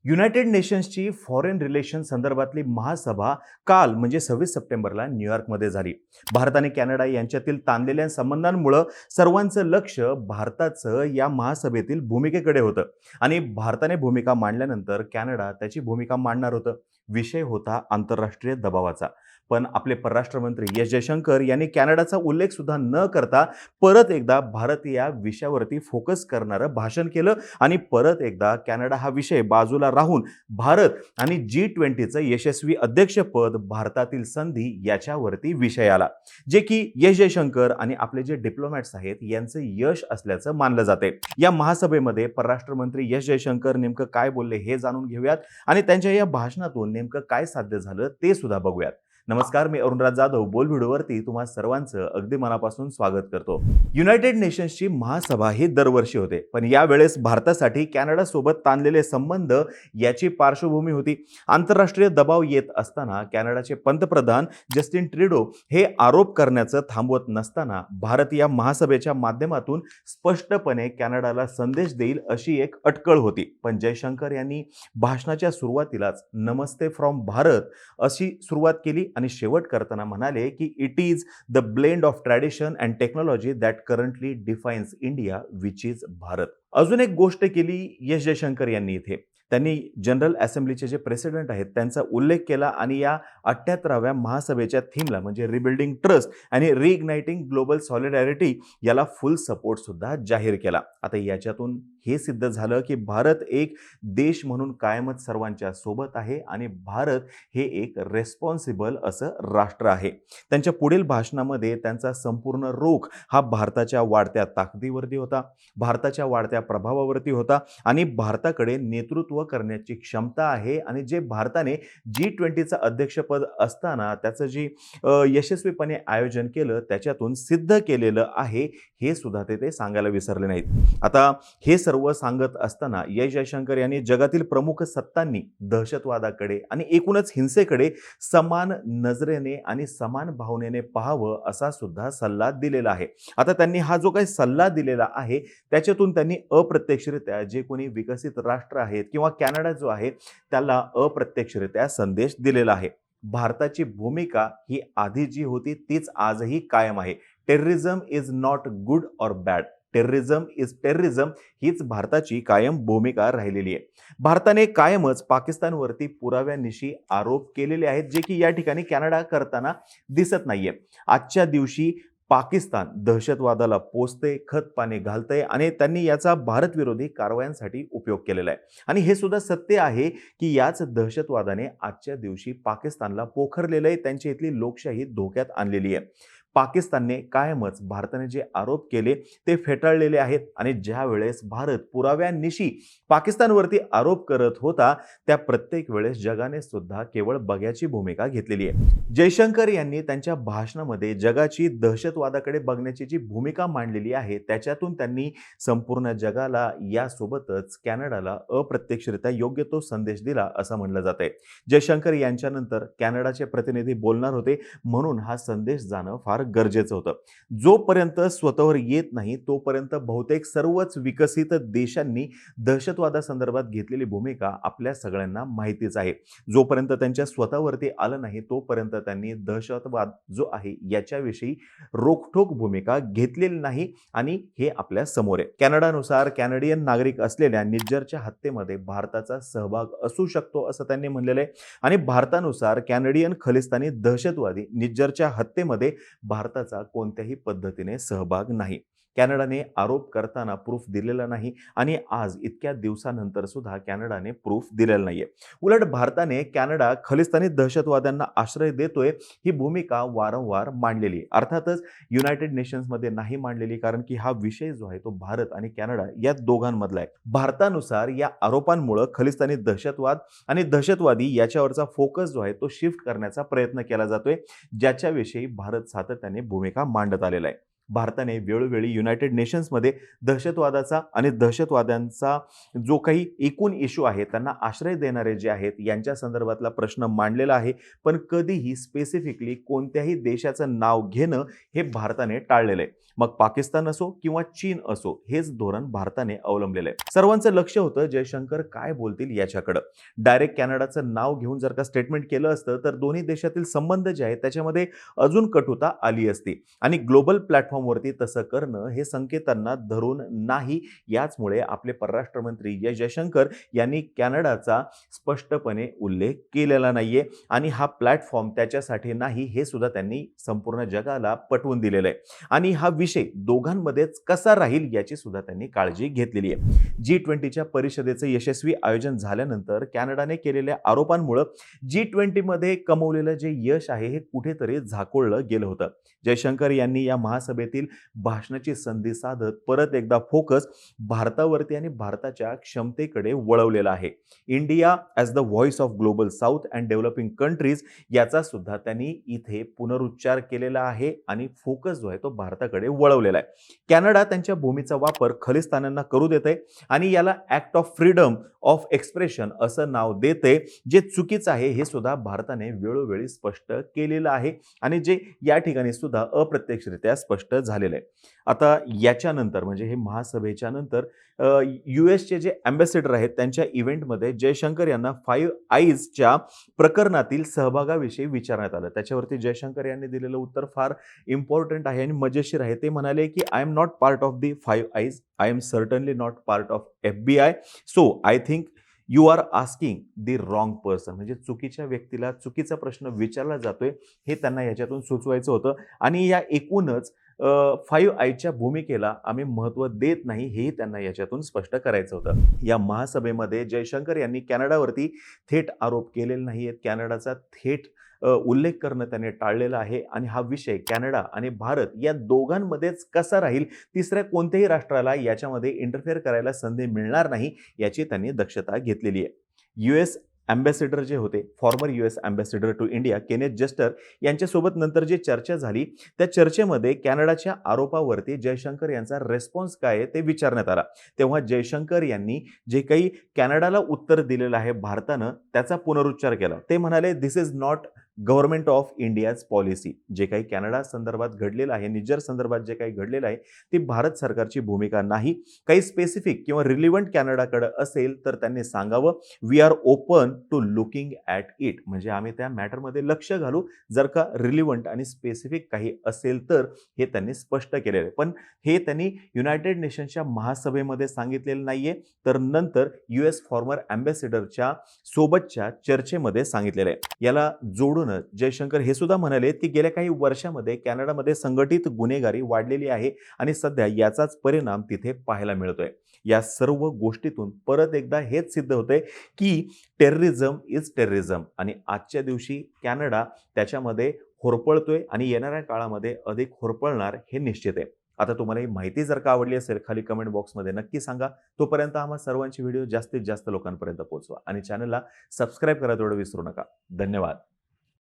United नेशन्सची foreign relation संदर्भातली महासभा काल म्हणजे 26 सप्टेंबरला न्यूयॉर्कमध्ये झाली. भारत आणि कॅनडा यांच्यातील ताणलेल्या संबंधांमुळे सर्वांचं लक्ष भारताचं या महासभेतील भूमिकेकडे होतं आणि भारताने भूमिका मांडल्यानंतर कॅनडा त्याची भूमिका मांडणार होतं. विषय होता आंतरराष्ट्रीय दबावाचा. पण आपले परराष्ट्र मंत्री एस जयशंकर यांनी कॅनडाचा उल्लेख सुद्धा न करता परत एकदा भारत या विषयावरती फोकस करणारं भाषण केलं आणि परत एकदा कॅनडा हा विषय बाजूला राहून भारत आणि G20चं यशस्वी अध्यक्षपद, भारतातील संधी याच्यावरती विषय आला, जे की एस जयशंकर आणि आपले जे डिप्लोमॅट्स आहेत यांचं यश असल्याचं मानलं जाते. या महासभेमध्ये परराष्ट्र मंत्री एस जयशंकर नेमकं काय बोलले हे जाणून घेऊयात आणि त्यांच्या या भाषणातून नेमकं काय साध्य झालं ते सुद्धा बघूयात. नमस्कार, मी अरुणराज जाधव बोल व्हिडिओवरती तुम्हा सर्वांचं अगदी मनापासून स्वागत करतो. युनायटेड नेशन्सची महासभा ही दरवर्षी होते, पण यावेळेस भारतासाठी कॅनडा सोबत ताणलेले संबंध याची पार्श्वभूमी होती. आंतरराष्ट्रीय दबाव येत असताना कॅनडाचे पंतप्रधान जस्टिन ट्रुडो हे आरोप करण्याचं थांबवत नसताना भारत या महासभेच्या माध्यमातून स्पष्टपणे कॅनडाला संदेश देईल अशी एक अटकळ होती. पण जयशंकर यांनी भाषणाच्या सुरुवातीलाच नमस्ते फ्रॉम भारत अशी सुरुवात केली आणि शेवट करताना म्हणाले की it is the blend of tradition and technology that currently defines India which is Bharat. अजून एक गोष्ट केली एस जयशंकर यांनी इथे. त्यांनी जनरल असेंब्लीचे जे प्रेसिडेंट आहेत त्यांचा उल्लेख केला आणि या 78व्या महासभेच्या थीमला म्हणजे रिबिल्डिंग ट्रस्ट आणि रिइग्नाइटिंग ग्लोबल सॉलिडॅरिटी याला फुल सपोर्ट सुद्धा जाहीर केला. आता याच्यातून हे सिद्ध झालं की भारत एक देश म्हणून कायमच सर्वांच्या सोबत आहे आणि भारत हे एक रेस्पॉन्सिबल असं राष्ट्र आहे. त्यांच्या पुढील भाषणामध्ये त्यांचा संपूर्ण रोख हा भारताच्या वाढत्या ताकदीवरती होता, भारताच्या वाढत्या प्रभावावरती होता आणि भारताकडे नेतृत्व करण्याची क्षमता आहे आणि जे भारताने G20चं अध्यक्षपद असताना त्याचं जे यशस्वीपणे आयोजन केलं त्याच्यातून सिद्ध केलेलं आहे हे सुद्धा ते सांगायला विसरले नाहीत. आता हे सर्व सांगत असताना एस जयशंकर यांनी जगातील प्रमुख सत्तांनी दहशतवादाकडे आणि एकूणच हिंसेकडे समान नजरेने आणि समान भावनेने पाहावं असा सुद्धा सल्ला दिलेला आहे. आता त्यांनी हा जो काही सल्ला दिलेला आहे त्याच्यातून त्यांनी अप्रत्यक्षरित्या जे कोणी विकसित राष्ट्र आहेत किंवा कॅनडा जो आहे त्याला अप्रत्यक्षरित्या संदेश दिलेला आहे. भारताची भूमिका ही आधी जी होती तीच आजही कायम आहे. Terrorism is not good or bad, terrorism is terrorism हीच भारताची कायम भूमिका राहिलेली आहे. भारताने कायमच पाकिस्तानवरती पुराव्यानिशी आरोप केलेले आहेत जे की या ठिकाणी कॅनडा करताना दिसत नाहीये. आजच्या दिवशी पाकिस्तान दहशतवादाला पोचते, खत पाणी घालतंय आणि त्यांनी याचा भारतविरोधी कारवायांसाठी उपयोग केलेला आहे. आणि हे सुद्धा सत्य आहे की याच दहशतवादाने आजच्या दिवशी पाकिस्तानला पोखरलेलं आहे, त्यांची इथली लोकशाही धोक्यात आणलेली आहे. पाकिस्तानने कायमच भारताने जे आरोप केले ते फेटाळलेले आहेत आणि ज्या वेळेस भारत पुराव्यानिशी पाकिस्तानवरती आरोप करत होता त्या प्रत्येक वेळेस जगाने सुद्धा केवळ बघ्याची भूमिका घेतलेली आहे. जयशंकर यांनी त्यांच्या भाषणामध्ये जगाची दहशतवादाकडे बघण्याची जी भूमिका मांडलेली आहे त्याच्यातून त्यांनी संपूर्ण जगाला यासोबतच कॅनडाला अप्रत्यक्षरित्या योग्य तो संदेश दिला असं म्हणलं जात आहे. जयशंकर यांच्यानंतर कॅनडाचे प्रतिनिधी बोलणार होते म्हणून हा संदेश जाणं फार गरजेचं होतं. जोपर्यंत स्वतःवर येत नाही तोपर्यंत बहुतेक सर्वच विकसित देशांनी दहशतवादासंदर्भात घेतलेली भूमिका आपल्या सगळ्यांना माहितीच आहे. जोपर्यंत त्यांच्या स्वतःवरती आलं नाही तोपर्यंत त्यांनी दहशतवाद जो आहे याच्याविषयी रोखठोक भूमिका घेतलेली नाही आणि हे आपल्या समोर आहे. कॅनडानुसार कॅनडियन नागरिक असलेल्या निज्जरच्या हत्येमध्ये भारताचा सहभाग असू शकतो असं त्यांनी म्हणलेलं आहे आणि भारतानुसार कॅनडियन खलिस्तानी दहशतवादी निज्जरच्या हत्येमध्ये भारताचा कोणत्याही पद्धतीने सहभाग नाही. कॅनडाने आरोप करताना प्रूफ दिलेला नाही आणि आज इतक्या दिवसानंतर सुद्धा कॅनडाने प्रूफ दिलेला नाहीये. उलट भारताने कॅनडा खलिस्तानी दहशतवाद्यांना आश्रय देतोय ही भूमिका वारंवार मांडलेली. अर्थातच युनायटेड नेशन्समध्ये नाही मांडलेली कारण की हा विषय जो आहे तो भारत आणि कॅनडा या दोघांमधला आहे. भारतानुसार या आरोपांमुळे खलिस्तानी दहशतवाद आणि दहशतवादी याच्यावरचा फोकस जो आहे तो शिफ्ट करण्याचा प्रयत्न केला जातोय ज्याच्याविषयी भारत सातत्याने भूमिका मांडत आलेला आहे. भारताने वेळोवेळी युनायटेड नेशन्समध्ये दहशतवादाचा आणि दहशतवाद्यांचा जो काही एकूण इश्यू आहे, त्यांना आश्रय देणारे जे आहेत यांच्या संदर्भातला प्रश्न मांडलेला आहे. पण कधीही स्पेसिफिकली कोणत्याही देशाचं नाव घेणं हे भारताने टाळलेलं आहे. मग पाकिस्तान असो किंवा चीन असो, हेच धोरण भारताने अवलंबलेलं आहे. सर्वांचं लक्ष होतं जयशंकर काय बोलतील याच्याकडं. डायरेक्ट कॅनडाचं नाव घेऊन जर का स्टेटमेंट केलं असतं तर दोन्ही देशातील संबंध जे आहेत त्याच्यामध्ये अजून कटुता आली असती आणि ग्लोबल प्लॅटफॉर्मवरती तसं करणं हे संकेतांना धरून नाही. याचमुळे आपले परराष्ट्र मंत्री एस जयशंकर यांनी कॅनडाचा स्पष्टपणे उल्लेख केलेला नाहीये आणि हा प्लॅटफॉर्म त्याच्यासाठी नाही हे सुद्धा त्यांनी संपूर्ण जगाला पटवून दिलेलं आहे. आणि हा विषय दोघांमध्येच कसा राहील याची सुद्धा त्यांनी काळजी घेतलेली आहे. G20च्या परिषदेचं यशस्वी आयोजन झाल्यानंतर कॅनडाने केलेल्या आरोपांमुळे G20 मध्ये कमवलेलं जे यश आहे हे कुठेतरी झाकोळलं गेलं होतं. जयशंकर यांनी या महासभेतील भाषणाची संधी साधत परत एकदा फोकस भारतावरती आणि भारताच्या क्षमतेकडे वळवलेला आहे. India as the voice of global south and developing countries याचा सुद्धा त्यांनी इथे पुनरुच्चार केलेला आहे आणि फोकस जो आहे तो भारताकडे वळवलेला आहे. कॅनडा त्यांच्या भूमीचा वापर खलिस्तान्यांना करू देते आणि याला act of freedom of expression असं नाव देते, जे चुकीचं आहे हे सुद्धा भारताने वेळोवेळी स्पष्ट केलेलं आहे आणि जे या ठिकाणी सुद्धा अप्रत्यक्षरित्या स्पष्ट झालेलं आहे. आता याच्यानंतर म्हणजे हे महासभेच्या नंतर यूएसचे जे अँबॅसेडर आहेत त्यांच्या इव्हेंटमध्ये जयशंकर यांना 5 आईजच्या प्रकरणातील सहभागाविषयी विचारण्यात आलं. त्याच्यावरती जयशंकर यांनी दिलेलं उत्तर फार इम्पॉर्टंट आहे आणि मजेशीर आहे. ते म्हणाले की I am not part of the 5 eyes, I am certainly not part of FBI, so I think you are asking the wrong person. म्हणजे चुकीच्या व्यक्तीला चुकीचा प्रश्न विचारला जातोय हे त्यांना याच्यातून सुचवायचं होतं आणि या एकूणच 5 आयच्या भूमिकेला आम्ही महत्त्व देत नाही हेही त्यांना याच्यातून स्पष्ट करायचं होतं. या महासभेमध्ये जयशंकर यांनी कॅनडावरती थेट आरोप केलेले नाही आहेत. कॅनडाचा थेट उल्लेख करणं त्याने टाळलेला आहे आणि हा विषय कॅनडा आणि भारत या दोघांमध्येच कसा राहील, तिसऱ्या कोणत्याही राष्ट्राला याच्यामध्ये इंटरफेअर करायला संधी मिळणार नाही याची त्यांनी दक्षता घेतलेली आहे. US अँबॅसेडर जे होते, former US ambassador to India Kenneth Juster यांच्यासोबत नंतर जी चर्चा झाली त्या चर्चेमध्ये कॅनडाच्या आरोपावरती जयशंकर यांचा रिस्पॉन्स काय आहे ते विचारण्यात आला. तेव्हा जयशंकर यांनी जे काही कॅनडाला उत्तर दिलेलं आहे भारतानं त्याचा पुनरुच्चार केला. ते म्हणाले this is not government of India's policy. जे काही कॅनडा संदर्भात घडलेलं आहे, निजर संदर्भात जे काही घडलेलं आहे ती भारत सरकारची भूमिका नाही. काही स्पेसिफिक किंवा रिलिव्हंट कॅनडाकडे असेल तर त्यांनी सांगावं. We are open to looking at it. म्हणजे आम्ही त्या मॅटरमध्ये लक्ष घालू जर का रिलिव्हंट आणि स्पेसिफिक काही असेल तर, हे त्यांनी स्पष्ट केलेलं आहे. पण हे त्यांनी युनायटेड नेशन्सच्या महासभेमध्ये सांगितलेलं नाहीये, तर नंतर US फॉर्मर अँबॅसेडरच्या सोबतच्या चर्चेमध्ये सांगितलेलं आहे. याला जोडून जयशंकर हे सुद्धा म्हणाले की गेल्या काही वर्षामध्ये कॅनडामध्ये संघटित गुन्हेगारी वाढलेली आहे आणि सध्या याचाच परिणाम तिथे पाहायला मिळतोय. या सर्व गोष्टीतून परत एकदा हेच सिद्ध होतंय की टेररिझम इज टेररिझम आणि आजच्या दिवशी कॅनडा त्याच्यामध्ये होरपळतोय आणि येणाऱ्या काळामध्ये अधिक होरपळणार हे निश्चित आहे. आता तुम्हाला ही माहिती जर का आवडली असेल खाली कमेंट बॉक्समध्ये नक्की सांगा. तोपर्यंत आम्हा सर्वांची व्हिडिओ जास्तीत जास्त लोकांपर्यंत पोहोचवा आणि चॅनलला सबस्क्राईब करायला तेवढं विसरू नका. धन्यवाद.